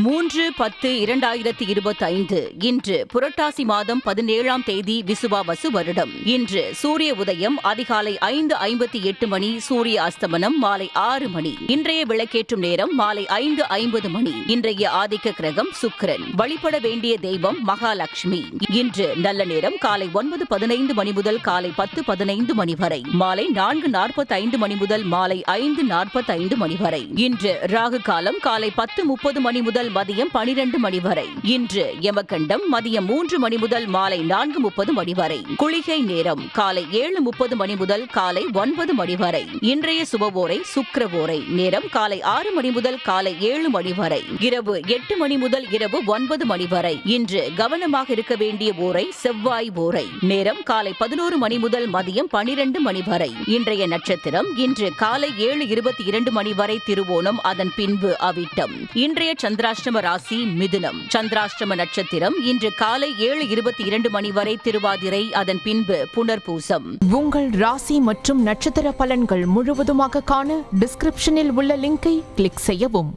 3/10/2025 இன்று புரட்டாசி மாதம் 17ஆம் தேதி விசுவாவசு வருடம். இன்று சூரிய உதயம் அதிகாலை 5:58 மணி, சூரிய அஸ்தமனம் மாலை 6 மணி. இன்றைய விளக்கேற்றும் நேரம் மாலை 5:50 மணி. இன்றைய ஆதிக்க கிரகம் சுக்கிரன். வழிபட வேண்டிய தெய்வம் மகாலட்சுமி. இன்று நல்ல நேரம் காலை 9:15 மணி முதல் காலை 10:15 மணி வரை, மாலை 4:45 மணி முதல் மாலை 5:45 மணி வரை. இன்று ராகு காலம் காலை 10:30 மணி முதல் மதியம் 12 மணி வரை. இன்று யமகண்டம் மதியம் 3 மணி முதல் மாலை 4:30 மணி வரை. குளிகை நேரம் காலை 7:30 மணி முதல் காலை 9 மணி வரை. இன்றைய சுபவோரை சுக்கிரவோரை. நேரம் காலை 6 மணி முதல் காலை 7 மணி வரை. இரவு 8 மணி முதல் இரவு 9 மணி வரை. இன்று கவனமாக இருக்க வேண்டிய ஓரை செவ்வாய் ஓரை. நேரம் காலை 11 மணி முதல் மதியம் 12 மணி வரை. இன்றைய நட்சத்திரம் இன்று காலை 7:22 மணி வரை திருவோணம், அதன் பின்பு அவிட்டம். இன்றைய சந்திராஷ்டம ராசி மிதுனம். சந்திராஷ்டம நட்சத்திரம் இன்று காலை 7:22 மணி வரை திருவாதிரை, அதன் பின்பு புனர்பூசம். உங்கள் ராசி மற்றும் நட்சத்திர பலன்கள் முழுவதுமாக காண டிஸ்கிரிப்ஷனில் உள்ள லிங்கை கிளிக் செய்யவும்.